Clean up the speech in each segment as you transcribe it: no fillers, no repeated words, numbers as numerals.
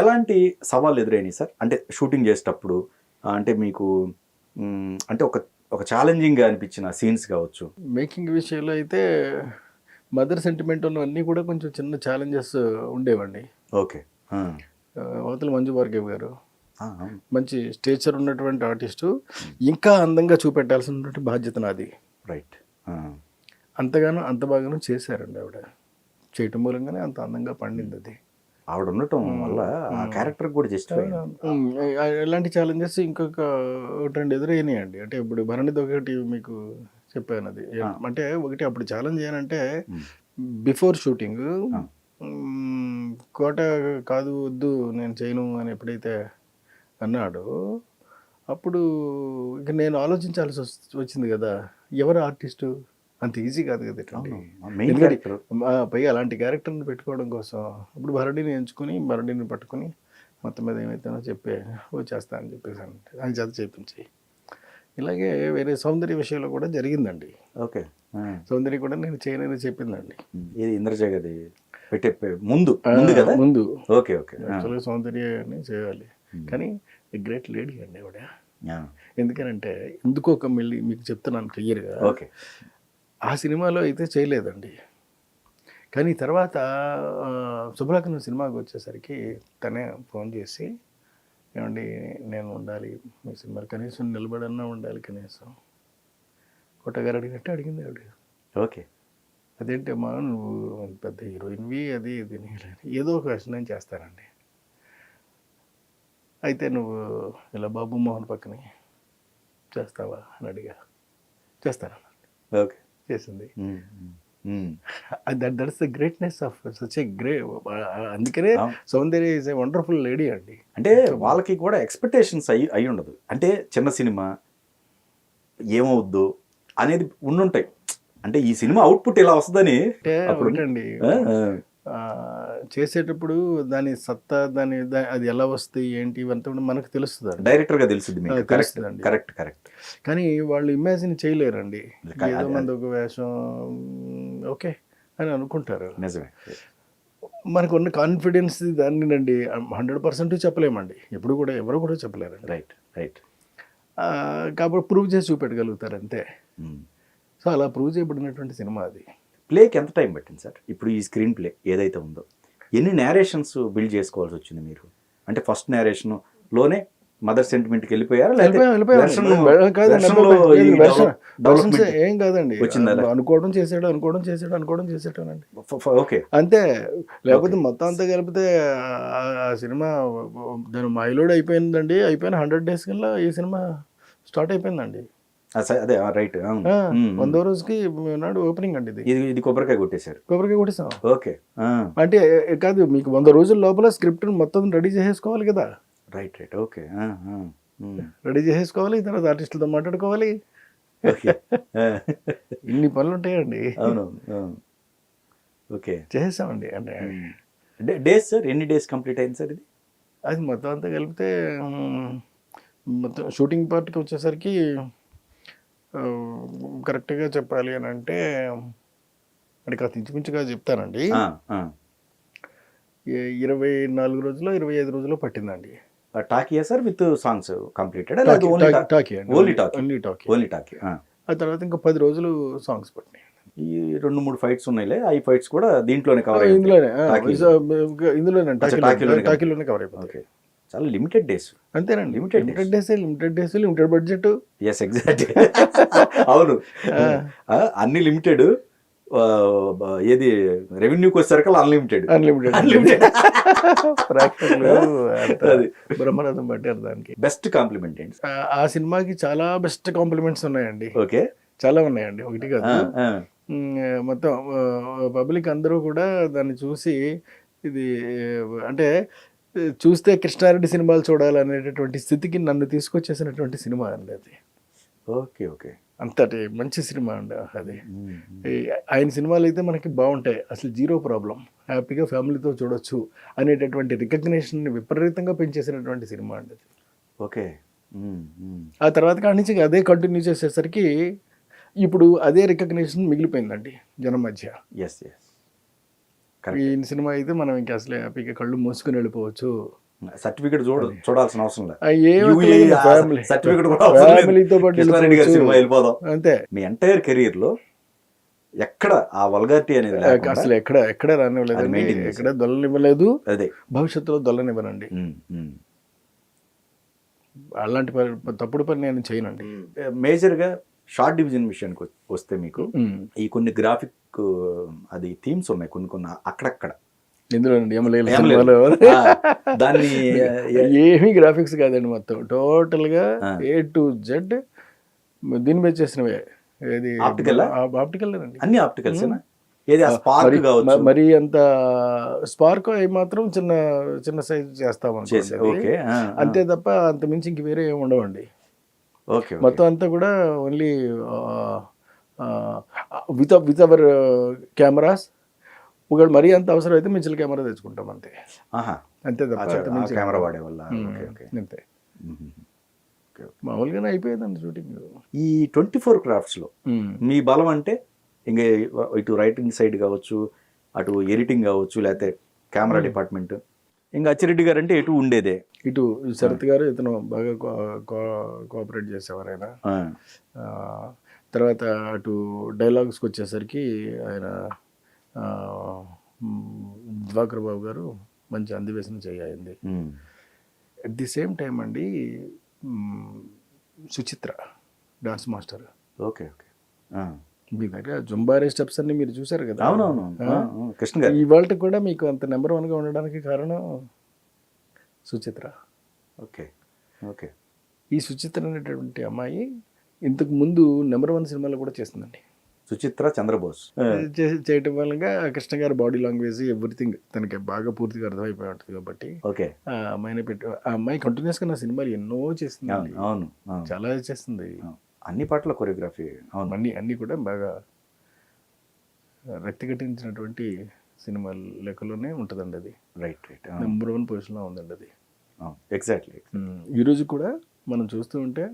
ఎలాంటి సవాళ్ళు ఎదురైనాయి సార్? అంటే షూటింగ్ చేసేటప్పుడు అంటే మీకు అంటే ఒక ఛాలెంజింగ్గా అనిపించిన సీన్స్ కావచ్చు. మేకింగ్ విషయంలో అయితే మదర్ సెంటిమెంట్ ఉన్నవన్నీ కూడా కొంచెం చిన్న ఛాలెంజెస్ ఉండేవండి. ఓకే. అవతల మంజు భార్గవ్ గారు మంచి స్టేచర్ ఉన్నటువంటి ఆర్టిస్టు, ఇంకా అందంగా చూపెట్టాల్సినటువంటి బాధ్యత నాది. రైట్. అంతగానో అంత బాగానో చేశారండి ఆవిడ. చేయటం మూలంగానే అంత అందంగా పండింది అది. ఆవిడ ఉండటం వల్ల ఆ క్యారెక్టర్ కూడా జస్ట్ ఇలాంటి ఛాలెంజెస్ ఇంకొక ఒకటి రెండు ఎదురైనాయండి. అంటే ఇప్పుడు భరణిది ఒకటి మీకు చెప్పాను. అది అంటే ఒకటి అప్పుడు ఛాలెంజ్ ఏనంటే బిఫోర్ షూటింగ్ కోట కాదు వద్దు నేను చేయను అని ఎప్పుడైతే అన్నాడో అప్పుడు ఇక నేను ఆలోచించాల్సి వచ్చింది కదా, ఎవరు ఆర్టిస్టు అంత ఈజీ కాదు కదా ఇట్లాంటి. పైగా అలాంటి క్యారెక్టర్ని పెట్టుకోవడం కోసం ఇప్పుడు భరణిని ఎంచుకుని భరణిని పట్టుకుని మొత్తం మీద ఏమైతేనో చెప్పే వచ్చేస్తా అని చెప్పేసి అంటే ఆయన చేత చేపించి, ఇలాగే వేరే సౌందర్య విషయంలో కూడా జరిగిందండి. ఓకే. సౌందర్య కూడా నేను చేయనని చెప్పిందండి. ఇది ఇంద్రజగది పెట్టే ముందు కదా ముందు. Okay okay. యాక్చువల్గా సౌందర్యని చేయాలి కానీ గ్రేట్ లేడీ అండి ఆవిడ. ఎందుకనంటే ఎందుకో ఒక మళ్ళీ మీకు చెప్తున్నాను క్లియర్గా. ఓకే. ఆ సినిమాలో అయితే చేయలేదండి, కానీ తర్వాత శుభలగ్నం సినిమాకి వచ్చేసరికి తనే ఫోన్ చేసి, ఏమండి నేను ఉండాలి మీ సినిమాలు, కనీసం నిలబడన్నా ఉండాలి కనీసం, కొట్టగారు అడిగినట్టు అడిగింది ఆవిడ. ఓకే. అదేంటి అమ్మా నువ్వు పెద్ద హీరోయిన్వి అది ఇది ఏదో ఒక క్వశ్చన్ నేను చేస్తానండి. అయితే నువ్వు ఇలా బాబు మోహన్ పక్కనే చేస్తావా అని అడిగా. చేస్తానన్నాను. ఓకే. చేసింది. That's the greatness of such a అందుకనే సౌందర్య ఈజ్ ఏ వండర్ఫుల్ లేడీ అండి. అంటే వాళ్ళకి కూడా ఎక్స్పెక్టేషన్స్ అయి ఉండదు. అంటే చిన్న సినిమా ఏమవుద్దు అనేది ఉండుంటాయి. అంటే ఈ సినిమా అవుట్పుట్ ఇలా వస్తుందని ఒకటండి చేసేటప్పుడు దాని సత్తా దాని అది ఎలా వస్తాయి ఏంటి ఇవంతా కూడా మనకు తెలుస్తుంది, డైరెక్టర్గా తెలుస్తుంది. తెలుస్తుందండి. Correct correct. కానీ వాళ్ళు ఇమాజిన్ చేయలేరండి. ఏదో మంది ఒక వేషం ఓకే అని అనుకుంటారు. నిజమే. మనకు ఉన్న కాన్ఫిడెన్స్ దాన్నినండి 100% చెప్పలేమండి. ఎప్పుడు కూడా ఎవరు కూడా చెప్పలేరండి. Right right. కాబట్టి ప్రూవ్ చేసి చూపెట్టగలుగుతారు అంతే. సో అలా ప్రూవ్ చేయబడినటువంటి సినిమా అది. ప్లేకి ఎంత టైం పట్టింది సార్? ఇప్పుడు ఈ స్క్రీన్ ప్లే ఏదైతే ఉందో ఎన్ని నేరేషన్స్ బిల్డ్ చేసుకోవాల్సి వచ్చింది మీరు? అంటే ఫస్ట్ నేరేషన్ లోనే మదర్ సెంటిమెంట్కి వెళ్ళిపోయారా? ఏం కాదండి, అనుకోవడం చేసాడు. ఓకే అంతే. లేకపోతే మొత్తం అంతా కలిపితే ఆ సినిమా దాని మైలోడ్ అయిపోయిందండి. అయిపోయిన 100 days కల్లా ఈ సినిమా స్టార్ట్ అయిపోయిందండి. అదే రైట్. 100వ రోజుకి నాడు ఓపెనింగ్ అండి. ఇది కొబ్బరికాయ కొట్టేశారు. కొబ్బరికాయ కొట్టేసాం. ఓకే. అంటే కాదు, మీకు 100 రోజుల లోపల స్క్రిప్ట్ మొత్తం రెడీ చేసేసుకోవాలి కదా. Right right. ఓకే. రెడీ చేసేసుకోవాలి, తర్వాత ఆర్టిస్టులతో మాట్లాడుకోవాలి. ఇన్ని పనులు ఉంటాయండి. అవును. ఓకే. చేసేసామండి. అంటే డేస్ సార్ ఎన్ని డేస్ కంప్లీట్ అయింది సార్ ఇది? అది మొత్తం అంతా కలిపితే మొత్తం షూటింగ్ పార్ట్కి వచ్చేసరికి కరెక్ట్గా చెప్పాలి అని అంటే అది కాస్త ఇంచుమించుగా చెప్తానండి. 24 రోజులు 25 రోజులు పట్టిందండి. టాకీయా sir with songs completed? Only talkie. ఆ తర్వాత ఇంకా 10 రోజులు సాంగ్స్ పట్టినాయి. ఈ 2-3 ఫైట్స్ ఉన్నాయిలే, ఆ ఫైట్స్ కూడా దీంట్లోనే కవర్ ఇందులోనే టాకీలోనే కవర్ అయిపోతాయి. చాలా లిమిటెడ్ డేస్. అంతేనండి. Limited days, limited budget. Yes exact. అవును. అన్ని లిమిటెడ్. ఏది రెవెన్యూకి వచ్చేసరికి అన్లిమిటెడ్. బ్రహ్మరథం పట్టారు దానికి. బెస్ట్ కాంప్లిమెంట్ ఏంటి? ఆ సినిమాకి చాలా బెస్ట్ కాంప్లిమెంట్స్ ఉన్నాయండి. ఓకే. చాలా ఉన్నాయండి, ఒకటి కాదు. మొత్తం పబ్లిక్ అందరూ కూడా దాన్ని చూసి ఇది అంటే చూస్తే కృష్ణారెడ్డి సినిమాలు చూడాలనేటటువంటి స్థితికి నన్ను తీసుకొచ్చేసినటువంటి సినిమా అండి అది. Okay okay. అంతటి మంచి సినిమా అండి అది. ఆయన సినిమాలు అయితే మనకి బాగుంటాయి, అసలు జీరో ప్రాబ్లం, హ్యాపీగా ఫ్యామిలీతో చూడొచ్చు అనేటటువంటి రికగ్నిషన్ని విపరీతంగా పెంచేసినటువంటి సినిమా అండి అది. ఓకే. ఆ తర్వాత కాడి నుంచి అదే కంటిన్యూ చేసేసరికి ఇప్పుడు అదే రికగ్నిషన్ మిగిలిపోయిందండి జనం మధ్య. Yes yes. ఈ సినిమా అయితే మనం ఇంకా అసలు హ్యాపీగా కళ్ళు మూసుకుని వెళ్ళిపోవచ్చు సర్టిఫికెట్ చూడాల్సిన అవసరం లేదు. ఫ్యామిలీ సర్టిఫికెట్ కూడా అవసరం లేదు. ఫ్యామిలీతో పాటు కృష్ణారెడ్డి గారి సినిమా వెళ్ళిపోదాం. అంతే. మీ ఎంటైర్ కెరీర్ లో ఎక్కడ ఆ వల్గారిటీ అనేది లేకుండా అసలు ఎక్కడ రానివ్వలేదు, maintain చేశారు. ఎక్కడ దొల్లనివ్వలేదు, అదే భవిష్యత్తులో దొల్లనివ్వనండి. అలాంటి తప్పుడు పని నేను చేయనండి. మేజర్ గా షార్ట్ డివిజన్ విషయానికి వస్తే మీకు ఈ కొన్ని గ్రాఫిక్ అది థీమ్స్ ఉన్నాయి కొన్ని అక్కడక్కడ ఇందులో ఏం లేదు. దాన్ని ఏమీ గ్రాఫిక్స్ కాదండి, మొత్తం టోటల్ గా A to Z దీని మీద చేసినవే. ఏది Optical ఆ? ఆప్టికల్ అండి, అన్ని ఆప్టికల్స్ ఏది స్పార్క్ కావచ్చు. మరి అంత స్పార్క్ అవి మాత్రం చిన్న చిన్న సైజ్ చేస్తాం ఓకే అంతే తప్ప అంత మించి ఇంక వేరే ఏమి ఉండవండి. ఓకే మొత్తం అంతా కూడా ఓన్లీ విత్ అవర్ కెమెరాస్. ఒకవేళ మరీ అంత అవసరం అయితే మించిన కెమెరా తెచ్చుకుంటాం అంతే. అంతే తప్ప అంత కెమెరా వాడే వల్ల అంతే. మామూలుగానే అయిపోయేదండి షూటింగ్. ఈ 24 క్రాఫ్ట్స్ లో మీ బలం అంటే ఇంకా ఇటు రైటింగ్ సైడ్ కావచ్చు, అటు ఎడిటింగ్ కావచ్చు, లేకపోతే కెమెరా డిపార్ట్మెంట్. ఇంకా అచ్చిరెడ్డి గారు అంటే ఎటు ఉండేదే. ఇటు శరత్ గారు ఇతను బాగా కోఆపరేట్ చేసేవారు ఆయన. తర్వాత అటు డైలాగ్స్కి వచ్చేసరికి ఆయన దివాకర్ బాబు గారు మంచి అందివేశం చేయింది. అట్ ది సేమ్ టైం అండి Suchitra dance master. Okay okay మీ దగ్గర జుంబారే స్టెప్స్ అన్ని మీరు చూసారు కదా. అవునవును కృష్ణ గారు. ఇవాళ కూడా మీకు అంత నెంబర్ 1గా ఉండడానికి కారణం సుచిత్ర. Okay okay. ఈ సుచిత్ర అనేటువంటి అమ్మాయి ఇంతకు ముందు నెంబర్ 1 సినిమాలో కూడా చేస్తుందండి. సుచిత్ర చంద్రబోస్ చేయటం వల్ల కృష్ణ గారి బాడీ లాంగ్వేజ్ ఎవ్రీథింగ్ తనకి బాగా పూర్తిగా అర్థమైపోయి ఉంటుంది కాబట్టి ఓకే ఆ అమ్మాయిని ఆ అమ్మాయి కంటిన్యూస్గా నా సినిమాలు ఎన్నో చేస్తుంది. అవును చాలా చేస్తుంది. అన్ని పాటల కొరియోగ్రఫీ. అవును అన్నీ కూడా బాగా రక్తి కట్టించినటువంటి సినిమాల లెక్కలోనే ఉంటుందండి అది. Right right. నెంబర్ 1 పొజిషన్లో ఉందండి అది. ఎగ్జాక్ట్లీ. ఈరోజు కూడా మనం చూస్తూ ఉంటే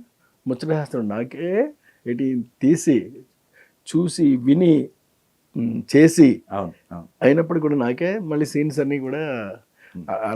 ముచ్చటేస్తాడు నాకే ఏంటి తీసి చూసి విని చేసి అయినప్పుడు కూడా నాకే మళ్ళీ సీన్స్ అన్నీ కూడా అలా